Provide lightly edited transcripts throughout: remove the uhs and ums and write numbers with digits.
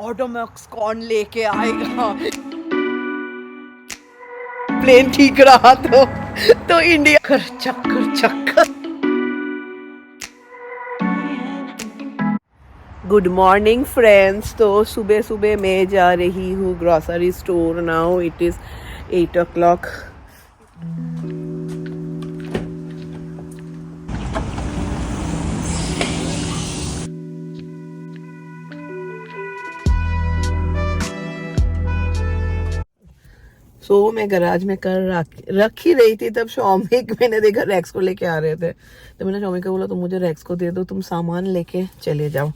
ऑटोमैक्स कौन लेके आएगा। प्लेन ठीक रहा तो इंडिया चक्कर चक्कर। Good morning friends. तो सुबह सुबह मैं जा रही हूँ grocery store. Now it is 8 o'clock। मैं गराज में कर रख ही रही थी, तब शौमिक मैंने देखा रैक्स को लेके आ रहे थे, तो मैंने शौमिक को बोला तुम मुझे रैक्स को दे दो, तुम सामान लेके चले जाओ।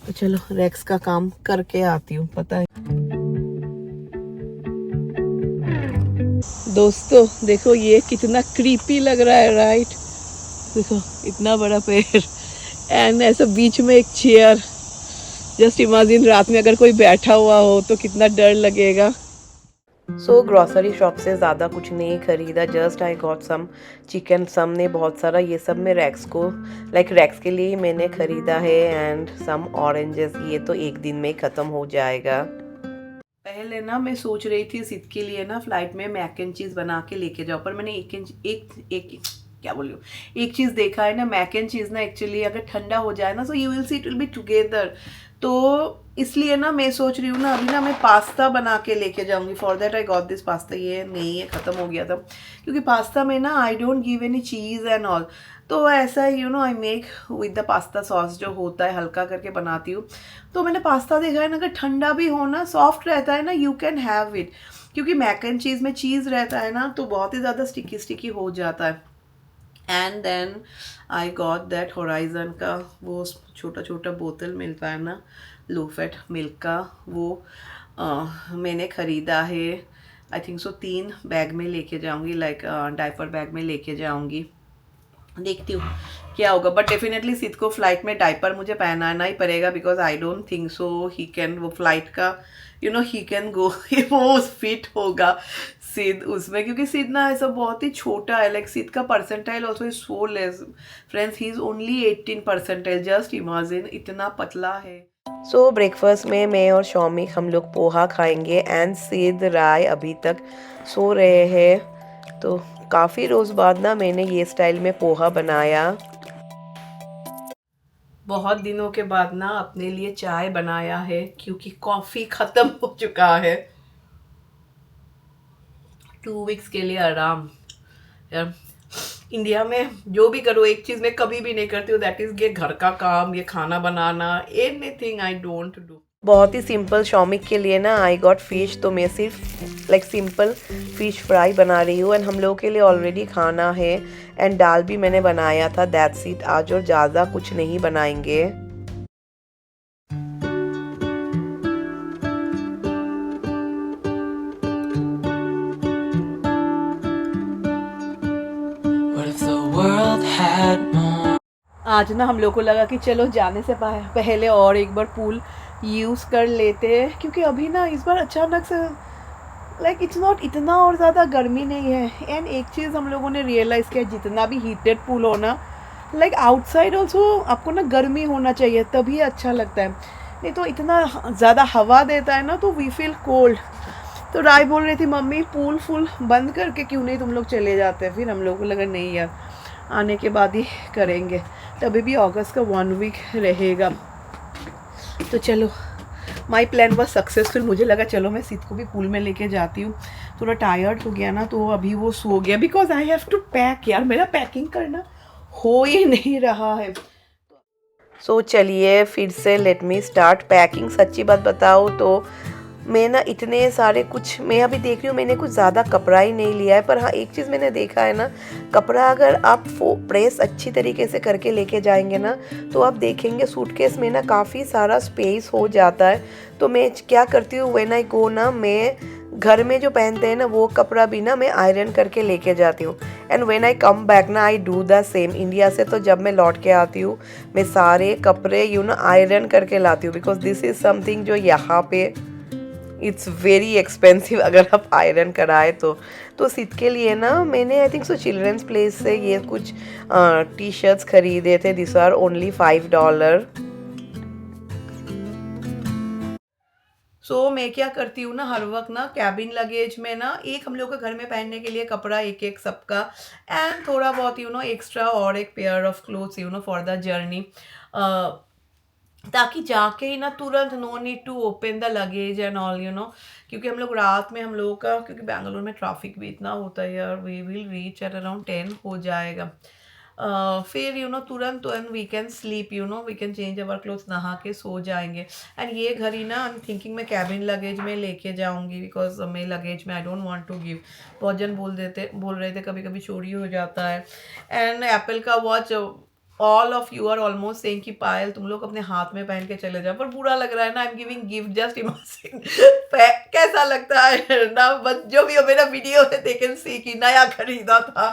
तो चलो रैक्स का काम करके आती हूँ। पता है दोस्तों, देखो ये कितना क्रीपी लग रहा है, राइट? देखो इतना बड़ा पेड़ एंड ऐसा बीच में एक चेयर। जस्ट इमेजिन रात में अगर कोई बैठा हुआ हो तो कितना डर लगेगा। ग्रॉसरी शॉप से ज़्यादा कुछ नहीं खरीदा। Just I got some chicken. सम ने बहुत सारा, ये सब में रैक्स को रैक्स के लिए ही मैंने ख़रीदा है। एंड सम ऑरेंजेस, ये तो एक दिन में ही ख़त्म हो जाएगा। पहले ना मैं सोच रही थी सिद के लिए ना फ्लाइट में मैक एंड चीज़ बना के लेके जाओ, पर मैंने एक चीज़ देखा है ना, मैक एंड चीज़ ना एक्चुअली अगर ठंडा हो जाए ना, so you will see it will be together. तो इसलिए ना मैं सोच रही हूँ ना अभी ना मैं पास्ता बना के लेके जाऊंगी। For that I got this pasta. ये नहीं है, ख़त्म हो गया था, क्योंकि पास्ता में ना I don't give any cheese and all. तो ऐसा I make with the pasta sauce जो होता है, हल्का करके बनाती हूँ। तो मैंने पास्ता देखा है ना, अगर ठंडा भी हो ना, सॉफ्ट रहता है ना, यू कैन हैव इट। क्योंकि मैक एंड चीज़ में चीज़ रहता है ना, तो बहुत ही ज़्यादा स्टिकी स्टिकी हो जाता है। And then I got that horizon का वो छोटा छोटा बोतल मिलता है ना, लो फैट मिल्क का, वो मैंने ख़रीदा है। आई थिंक सो 3 बैग में लेके जाऊंगी, डायपर बैग में लेके जाऊंगी। देखती हूँ क्या होगा, बट डेफिनेटली सिद को फ्लाइट में डायपर मुझे पहनाना ही पड़ेगा, because I don't think so he can, वो फ्लाइट का ही कैन गो वो फिट होगा सिद उसमें, क्योंकि सिद ना ऐसा बहुत ही छोटा है। सिद का percentile also is so less friends, he is only 18 percentile. Just imagine, इतना पतला है। ब्रेकफास्ट में मैं और शौमिक हम लोग पोहा खाएंगे एंड सिद राय अभी तक सो रहे हैं। तो काफ़ी रोज़ बाद ना मैंने ये स्टाइल में पोहा बनाया। बहुत दिनों के बाद ना अपने लिए चाय बनाया है, क्योंकि कॉफ़ी ख़त्म हो चुका है। 2 वीक्स के लिए आराम। यार इंडिया में जो भी करो, एक चीज़ मैं कभी भी नहीं करती हूँ, दैट इज़ ये घर का काम, ये खाना बनाना, एनीथिंग आई डोंट डू। बहुत ही सिंपल। शौमिक के लिए ना आई गॉट फिश, तो मैं सिर्फ सिंपल फिश फ्राई बना रही हूँ। एंड हम लोगों के लिए ऑलरेडी खाना है, एंड दाल भी मैंने बनाया था, दैट्स इट आज, और ज़्यादा कुछ नहीं बनाएंगे। आज ना हम लोग को लगा कि चलो जाने से पहले और एक बार पूल यूज़ कर लेते हैं, क्योंकि अभी ना इस बार अचानक से इट्स नॉट इतना और ज़्यादा गर्मी नहीं है। एंड एक चीज़ हम लोगों ने रियलाइज़ किया, जितना भी हीटेड पूल हो ना, आउटसाइड ऑल्सो आपको ना गर्मी होना चाहिए, तभी अच्छा लगता है। नहीं तो इतना ज़्यादा हवा देता है ना, तो वी फील कोल्ड। तो राय बोल रही थी मम्मी पूल फुल बंद करके क्यों नहीं तुम लोग चले जाते। फिर हम लोग को लगा नहीं यार, आने के बाद ही करेंगे। तभी भी अगस्त का 1 वीक रहेगा। तो चलो, माई प्लान वॉज सक्सेसफुल। मुझे लगा चलो मैं सिद को भी पूल में लेके जाती हूँ। थोड़ा टायर्ड हो गया ना, तो अभी वो सो गया, because I have to pack. यार मेरा पैकिंग करना हो ही नहीं रहा है। चलिए फिर से लेट मी स्टार्ट पैकिंग। सच्ची बात बताओ तो मैं ना इतने सारे कुछ, मैं अभी देख रही हूँ मैंने कुछ ज़्यादा कपड़ा ही नहीं लिया है। पर हाँ, एक चीज़ मैंने देखा है ना, कपड़ा अगर आप प्रेस अच्छी तरीके से करके लेके जाएंगे ना, तो आप देखेंगे सूटकेस में ना काफ़ी सारा स्पेस हो जाता है। तो मैं क्या करती हूँ, व्हेन आई गो ना, मैं घर में जो पहनते हैं ना वो कपड़ा भी ना मैं आयरन करके लेके जाती हूँ। And when I come back ना, I do the same. India से तो जब मैं लौट के आती हूँ, मैं सारे कपड़े आयरन करके लाती हूँ, बिकॉज दिस इज़ समथिंग जो यहाँ पे इट्स वेरी एक्सपेंसिव अगर आप आयरन कराए तो सिद के लिए ना मैंने I think so children's place से ये कुछ टी शर्ट्स खरीदे थे। This are only $5। सो मैं क्या करती हूँ ना, हर वक्त ना कैबिन लगेज में ना एक हम लोग के घर में पहनने के लिए कपड़ा एक एक सबका, एंड थोड़ा बहुत एक्स्ट्रा और एक pair of clothes for the journey, ताकि जाके ही ना तुरंत no need to open the luggage and all क्योंकि हम लोग रात में, हम लोगों का क्योंकि बैंगलोर में ट्रैफिक भी इतना होता है यार, we will reach at around 10 हो जाएगा। फिर तुरंत तुरंत we can sleep, we can change our clothes, नहा के सो जाएंगे। एंड ये घड़ी ना आई एम थिंकिंग मैं कैबिन लगेज में लेके जाऊंगी, बिकॉज मेरे लगेज में I don't want to give. बहुत जन बोल रहे थे कभी कभी चोरी हो जाता है। एंड एप्पल का watch, all of you are almost saying कि पायल तुम लोग अपने हाथ में पहन के चले जाओ, पर बुरा लग रहा है ना, I am giving gift, just imagine कैसा लगता है ना, बस जो भी हो मेरा वीडियो है दे कैन सी कि नया खरीदा था।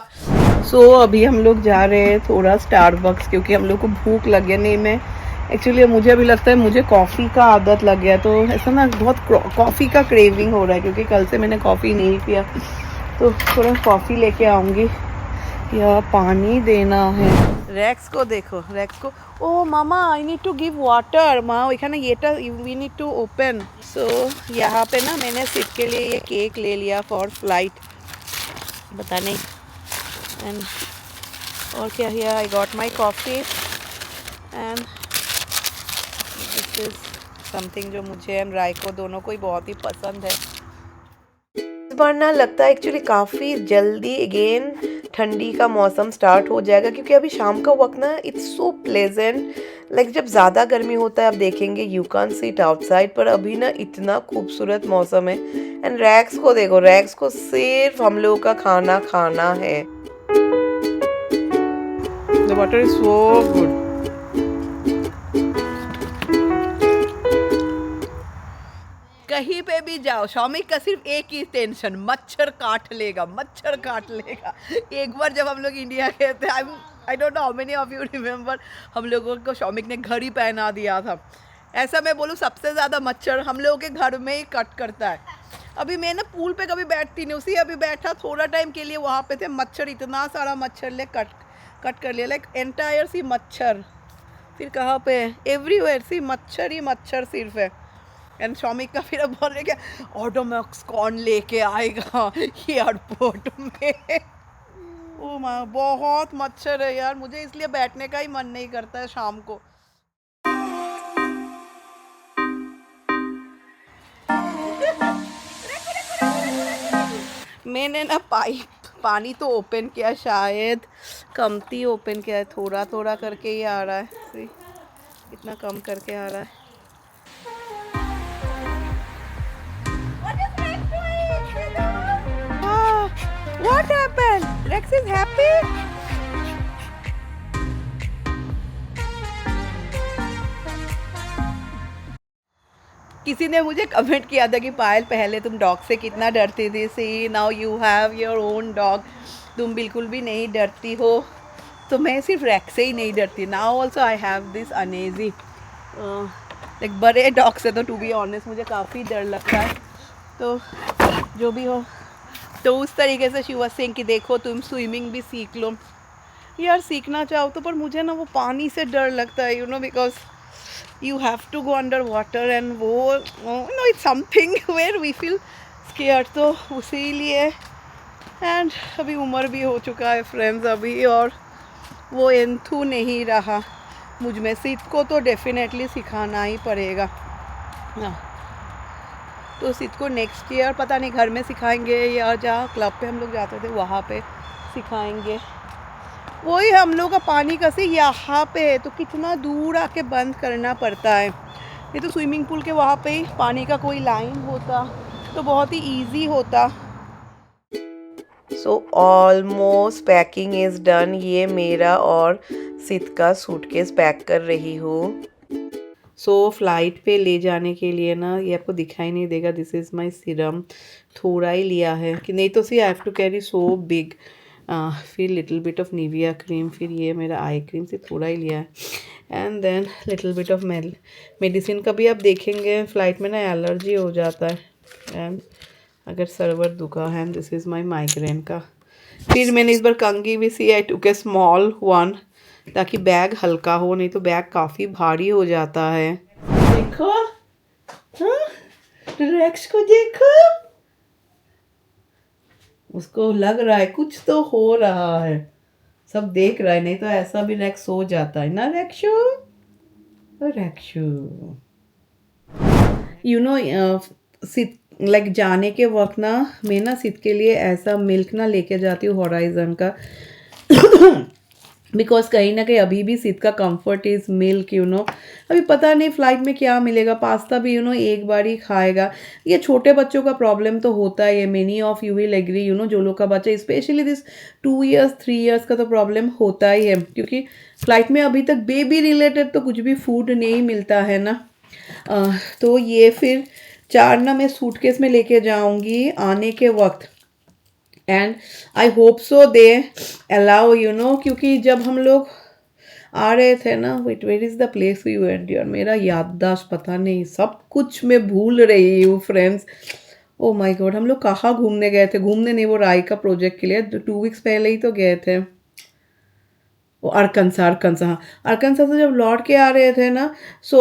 सो अभी हम लोग जा रहे हैं थोड़ा स्टारबक्स, क्योंकि हम लोग को भूख लग गया। नहीं, मैं एक्चुअली मुझे अभी लगता है मुझे कॉफ़ी का आदत लग गया, तो ऐसा ना बहुत कॉफ़ी का क्रेविंग हो रहा है, क्योंकि कल से मैंने कॉफ़ी नहीं पिया, तो थोड़ा कॉफ़ी लेके आऊँगी या पानी देना है। रैक्स को देखो, रैक्स को, oh mama I need to give water, माँ एखाने येटा we need to open. So यहाँ पे ना मैंने सिट के लिए ये केक ले लिया फॉर फ्लाइट, पता नहीं। एंड और क्या here I got my coffee, and this is something जो मुझे एंड राय को दोनों को ही बहुत ही पसंद है। इस बार ना लगता है एक्चुअली काफ़ी जल्दी अगेन ठंडी का मौसम स्टार्ट हो जाएगा, क्योंकि अभी शाम का वक्त ना इट्स सो प्लेजेंट, लाइक जब ज़्यादा गर्मी होता है आप देखेंगे यू कैन सिट आउटसाइड, पर अभी ना इतना खूबसूरत मौसम है। एंड रैक्स को देखो, रैक्स को सिर्फ हम लोग का खाना खाना है। The water is so good. कहीं पे भी जाओ, शौमिक का सिर्फ एक ही टेंशन, मच्छर काट लेगा, मच्छर काट लेगा। एक बार जब हम लोग इंडिया गए थे, I don't know how many of you remember, हम लोगों को शौमिक ने घड़ी पहना दिया था। ऐसा मैं बोलूँ सबसे ज़्यादा मच्छर हम लोगों के घर में ही कट करता है। अभी मैं ना पूल पे कभी बैठती नहीं, उसी अभी बैठा थोड़ा टाइम के लिए वहाँ पे थे, मच्छर इतना सारा मच्छर ले कट कर लिया, लाइक एंटायर सी मच्छर। फिर कहाँ पे, एवरीवेयर सी मच्छर ही मच्छर सिर्फ है। एंड शौमिक का फिर अब बोल रहे क्या ऑटोमैक्स कौन लेके आएगा एयरपोर्ट में। ओ माँ बहुत मच्छर है यार, मुझे इसलिए बैठने का ही मन नहीं करता है शाम को। मैंने ना पानी तो ओपन किया, शायद कमती ओपन किया है, थोड़ा थोड़ा करके ही आ रहा है, इतना कम करके आ रहा है। What happened? Rex is happy? किसी ने मुझे कमेंट किया था कि पायल पहले तुम डॉग से कितना डरती थी, see now you have your own dog, तुम बिल्कुल भी नहीं डरती हो। तो मैं सिर्फ रेक्स से ही नहीं डरती, now also I have this uneasy, like बड़े डॉग से तो टू बी ऑनेस्ट मुझे काफ़ी डर लगता है। तो जो भी हो, तो उस तरीके से शी वाज सेइंग कि देखो तुम स्विमिंग भी सीख लो यार, सीखना चाहो तो, पर मुझे ना वो पानी से डर लगता है because you have to go under water and वो it's something where we feel scared, तो उसीलिए। एंड अभी उम्र भी हो चुका है फ्रेंड्स अभी, और वो एंथू नहीं रहा मुझ में, सिट को तो डेफिनेटली सिखाना ही पड़ेगा ना। तो सिट को नेक्स्ट ईयर पता नहीं घर में सिखाएंगे या जहाँ क्लब पे हम लोग जाते थे वहाँ पे सिखाएंगे। वही हम लोग का पानी का से यहाँ पे है, तो कितना दूर आके बंद करना पड़ता है। ये तो स्विमिंग पूल के वहाँ पे ही पानी का कोई लाइन होता तो बहुत ही इजी होता। So almost packing is done. ये मेरा और सित का सूटकेस पैक कर रही हूँ। सो फ्लाइट पे ले जाने के लिए ना, ये आपको दिखाई नहीं देगा, दिस इज़ माई सीरम, थोड़ा ही लिया है कि नहीं तो see I have to carry so big. फिर little bit of Nivea cream, फिर ये मेरा आई क्रीम से थोड़ा ही लिया है, and then little bit of medicine का भी आप देखेंगे फ़्लाइट में ना एलर्जी हो जाता है, एंड अगर सर्वर दुखा है, and this is my migraine का। फिर मैंने इस बार कंघी भी सी, आई टुक ए स्मॉल वन ताकि बैग हल्का हो, नहीं तो बैग काफ़ी भारी हो जाता है। देखो रेक्स को देखो, उसको लग रहा है कुछ तो हो रहा है, सब देख रहा है, नहीं तो ऐसा भी रेक्स सो जाता है ना। रेक्शु, रेक्शु, यू नो सित लाइक जाने के वक्त ना मैं ना सित के लिए ऐसा मिल्क ना लेके जाती हूँ हॉराइजन का बिकॉज कहीं ना कहीं अभी भी सिद का comfort is milk, you know. अभी पता नहीं फ्लाइट में क्या मिलेगा, पास्ता भी यू नो एक बार ही खाएगा। ये छोटे बच्चों का प्रॉब्लम तो होता है, many of you will agree, you know, जो लोग का बच्चा स्पेशली दिस 2 years 3 years का तो प्रॉब्लम होता ही है, क्योंकि फ्लाइट में अभी तक बेबी रिलेटेड तो कुछ भी फूड नहीं मिलता है ना। तो ये फिर 4 ना मैं सूटकेस में लेके जाऊंगी आने के वक्त, and I hope so they allow, you know, क्योंकि जब हम लोग आ रहे थे ना, where is the place we went यार, मेरा याददाश्त पता नहीं, सब कुछ मैं भूल रही हूँ फ्रेंड्स। ओ माय गॉड, हम लोग कहाँ घूमने गए थे, घूमने नहीं, वो राय का प्रोजेक्ट के लिए 2 weeks पहले ही तो गए थे। वो अरकनसा, हाँ, अरकनसा से जब लौट के आ रहे थे ना, सो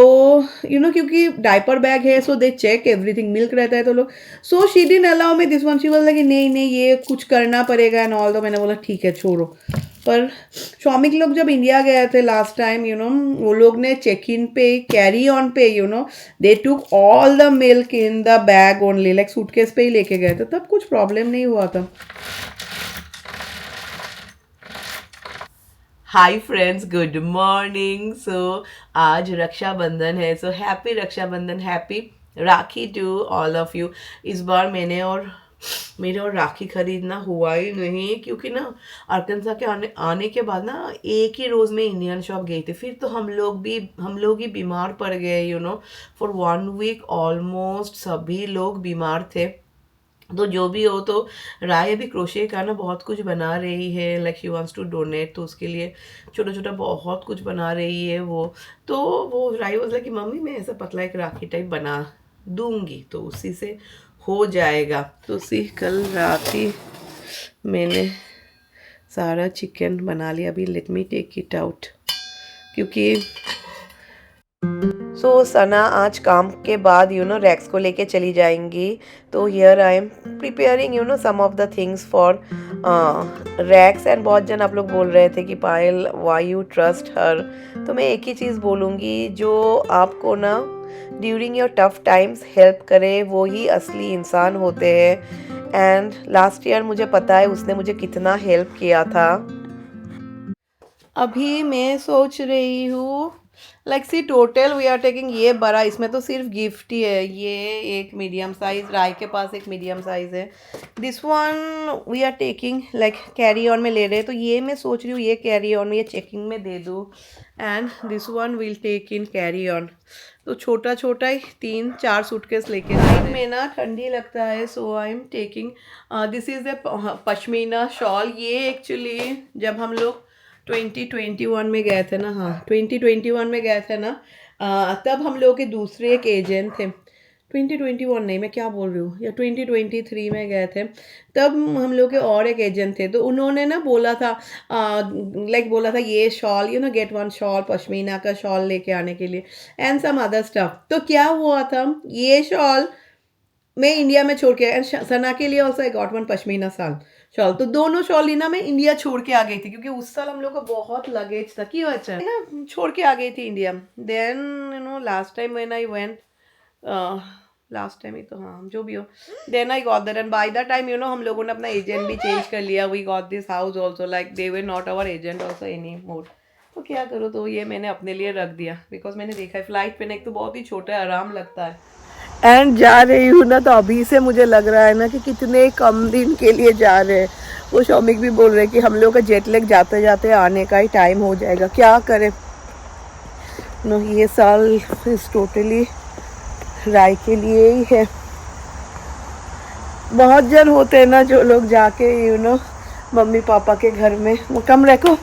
यू नो, क्योंकि डायपर बैग है, सो दे चेक एवरीथिंग, मिल्क रहता है तो लोग, so she didn't allow me this one, she was like नहीं नहीं ये कुछ करना पड़ेगा एंड ऑल। तो मैंने बोला ठीक है छोड़ो। पर शॉमिक लोग जब इंडिया गए थे लास्ट टाइम, यू नो, वो लोग ने चेक इन पे, कैरी ऑन पे, you know, they took all the milk in the bag only, like suitcase पे ही लेके गए थे, तब कुछ प्रॉब्लम नहीं हुआ था। Hi friends, good morning. So आज रक्षाबंधन है, so happy Rakshabandhan, happy Rakhi to all of you. इस बार मेरे और राखी खरीदना हुआ ही नहीं, क्योंकि ना अरकनसा के आने के बाद ना एक ही रोज़ में इंडियन शॉप गई थी, फिर तो हम लोग ही बीमार पड़ गए, you know, for 1 week almost सभी लोग बीमार थे। तो जो भी हो, तो राय अभी क्रोशे का ना बहुत कुछ बना रही है, like she wants to donate, तो उसके लिए छोटा छोटा बहुत कुछ बना रही है वो। तो वो राय वाज लाइक कि मम्मी मैं ऐसा पतला एक राखी टाइप बना दूंगी, तो उसी से हो जाएगा। तो उसी कल रात ही मैंने सारा चिकन बना लिया। अभी let me take it out, क्योंकि सो सना आज काम के बाद, यू नो, रैक्स को लेके चली जाएंगी। तो here I am preparing, you know, some of the things for racks. And बहुत जन आप लोग बोल रहे थे कि Payal why you trust her. तो मैं एक ही चीज़ बोलूँगी, जो आपको ना during your tough times help करे, वो ही असली इंसान होते हैं। एंड लास्ट ईयर मुझे पता है उसने मुझे कितना हेल्प किया था। अभी मैं सोच रही हूँ, like see total we are taking, ये बड़ा, इसमें तो सिर्फ गिफ्ट ही है, ये एक मीडियम साइज, राय के पास एक मीडियम साइज है, this one we are taking like carry on में ले रहे हैं। तो ये मैं सोच रही हूँ ये कैरी ऑन में, ये चेकिंग में दे दूँ, and this one will take in carry on. तो छोटा छोटा ही 3-4 सूटकेस लेके नाइट में ना ठंडी लगता है, so I am taking this is a pashmina shawl. ये एक्चुअली जब हम लोग 2021 में गए थे ना, हाँ 2021 में गए थे ना, तब हम लोग के दूसरे एक एजेंट थे, 2021 नहीं, मैं क्या बोल रही हूँ, या 2023 में गए थे, तब हम लोग के और एक एजेंट थे। तो उन्होंने ना बोला था, लाइक बोला था ये shawl, you know, get one shawl, pashmina का शॉल लेके आने के लिए, एंड सम अदर स्टफ। तो क्या हुआ था, ये शॉल मैं इंडिया में छोड़ के, सना के लिए also I got one pashmina shawl. तो दोनों शॉल ही ना मैं इंडिया छोड़ के आ गई थी, क्योंकि उस साल हम लोग का बहुत लगेज था, क्यों अच्छा ना छोड़ के आ गई थी India. Then you know last time when I went, last time ही तो, हाँ जो भी हो, then I got that, and by the time, you know, हम लोगों ने अपना एजेंट भी चेंज कर लिया, we got this house also, like they were not our agent also any more. तो क्या करूँ, तो ये मैंने अपने लिए रख दिया, बिकॉज मैंने देखा है फ्लाइट पे एक तो बहुत ही छोटा है, आराम लगता है। एंड जा रही हूँ ना, तो अभी से मुझे लग रहा है ना कि कितने कम दिन के लिए जा रहे हैं। वो शौमिक भी बोल रहे हैं कि हम लोग का जेट लैग जाते जाते आने का ही टाइम हो जाएगा, क्या करें। नो, ये साल इस टोटली राय के लिए ही है। बहुत जन होते हैं ना जो लोग जाके, यू नो, मम्मी पापा के घर में, वो कम रखो,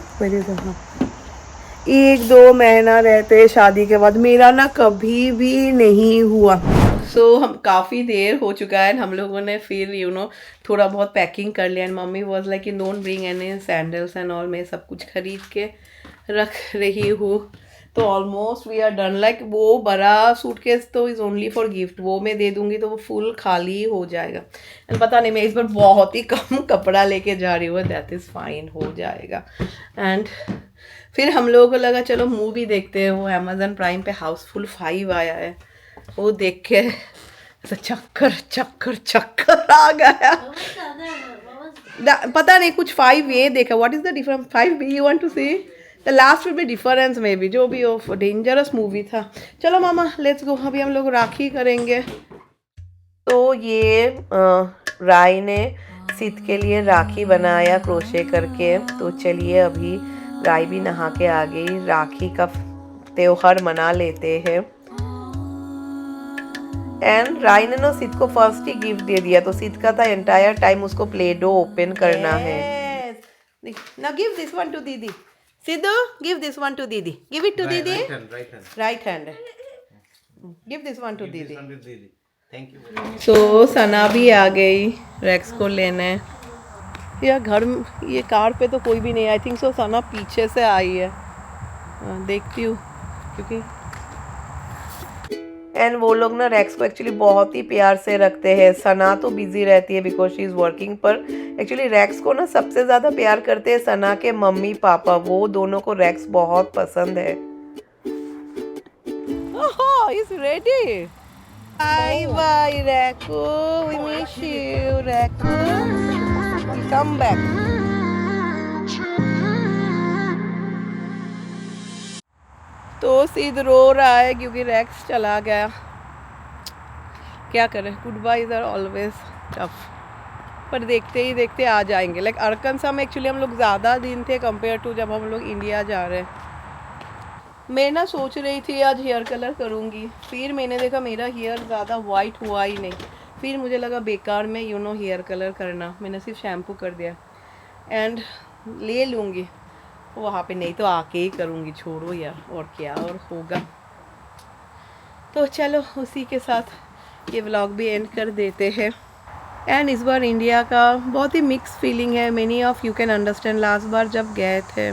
1-2 महीना रहते शादी के बाद। मेरा ना कभी भी नहीं हुआ। सो हम काफ़ी देर हो चुका है, हम लोगों ने फिर यू नो थोड़ा बहुत पैकिंग कर लिया, and mummy was like don't bring any sandals and all. मैं सब कुछ खरीद के रख रही हूँ। तो almost we are done. Like वो बड़ा सूटकेस तो इज़ ओनली फॉर गिफ्ट, वो मैं दे दूंगी तो वो फुल खाली हो जाएगा. एंड पता नहीं मैं इस बार बहुत ही कम कपड़ा लेके जा रही हूँ. दैट इज़ फाइन, हो जाएगा. एंड फिर हम लोगों को लगा चलो मूवी देखते हैं. वो अमेजन प्राइम पे हाउसफुल 5 आया है, वो देख के ऐसा चक्कर चक्कर चक्कर आ गया. पता नहीं कुछ 5A देखा. What is the difference 5B? You want to see the last will be difference maybe. जो भी हो डेंजरस मूवी था. चलो मामा लेट्स गो. अभी हम लोग राखी करेंगे. तो ये राय ने सिद्ध के लिए राखी बनाया क्रोशे करके. तो चलिए अभी राय भी नहा के आ गई. राखी का त्योहार मना लेते हैं. एंड राय ने ना सिद्ध को फर्स्ट ही गिफ्ट दे दिया. तो सिद्ध का था एंटायर टाइम उसको प्ले डो ओपन करना है. Now give this one to दीदी. Siddhu give this one to दीदी. गिव इट टू दीदी. Right hand. Give this one to दीदी. Thank you. सो सना भी आ गई रैक्स को लेने. यार घर ये कार पे तो कोई भी नहीं. आई थिंक सो सना पीछे से आई है. देखती हूँ क्योंकि एंड वो लोग ना रैक्स को एक्चुअली बहुत ही प्यार से रखते हैं. सना तो बिजी रहती है बिकॉज शी इज़ वर्किंग. पर एक्चुअली रैक्स को ना सबसे ज़्यादा प्यार करते हैं सना के मम्मी पापा. वो दोनों को रैक्स बहुत पसंद है. Oh is ready. Bye bye रैकू. वी मिस यू रैकू. Come back. तो सिद्ध रो रहा है क्योंकि रैक्स चला गया. क्या करें, goodbyes are always tough. पर देखते ही देखते आ जाएंगे. लाइक अरकनसा में एक्चुअली हम लोग ज़्यादा दिन थे कंपेयर टू जब हम लोग इंडिया जा रहे हैं. मैं ना सोच रही थी आज हेयर कलर करूँगी. फिर मैंने देखा मेरा हेयर ज़्यादा वाइट हुआ ही नहीं. फिर मुझे लगा बेकार में हेयर कलर करना. मैंने सिर्फ शैम्पू कर दिया. एंड ले लूँगी वहाँ पे, नहीं तो आके ही करूँगी. छोड़ो यार, और क्या और होगा. तो चलो उसी के साथ ये व्लॉग भी एंड कर देते हैं. एंड इस बार इंडिया का बहुत ही मिक्स फीलिंग है. Many of you can understand. Last बार जब गए थे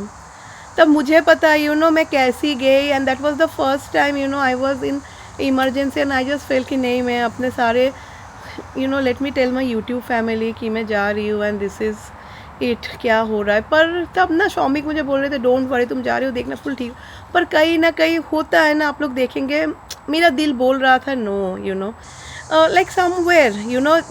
तब मुझे पता मैं कैसी गई. And that was the first time I was in emergency. And I just feel कि नहीं, मैं अपने सारे let me tell my YouTube family कि मैं जा रही हूँ एंड दिस इज़ इट. क्या हो रहा है. पर तब ना शौमिक मुझे बोल रहे थे डोंट वरी, तुम जा रही हो देखना फुल ठीक. पर कहीं ना कहीं होता है ना, आप लोग देखेंगे मेरा दिल बोल रहा था नो लाइक समवेयर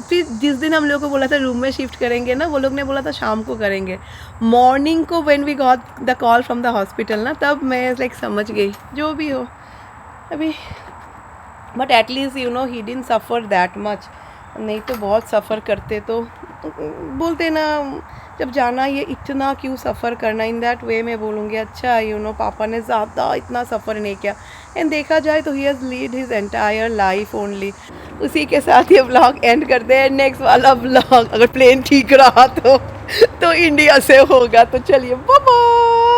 फिर जिस दिन हम लोग को बोला था रूम में शिफ्ट करेंगे ना, वो लोग ने बोला था शाम को करेंगे. मॉर्निंग को when we got the call from the hospital ना, तब मैं लाइक समझ गई जो भी हो अभी. But at least he didn't suffer that much. नहीं तो बहुत सफ़र करते. तो बोलते ना जब जाना ये इतना क्यों सफ़र करना. इन दैट वे मैं बोलूँगी अच्छा पापा ने ज़्यादा इतना सफ़र नहीं किया. एंड देखा जाए तो he has lead his entire life only. उसी के साथ ये व्लॉग एंड करते हैं. नेक्स्ट वाला व्लॉग अगर प्लेन ठीक रहा तो इंडिया से होगा. तो चलिए बाय बाय.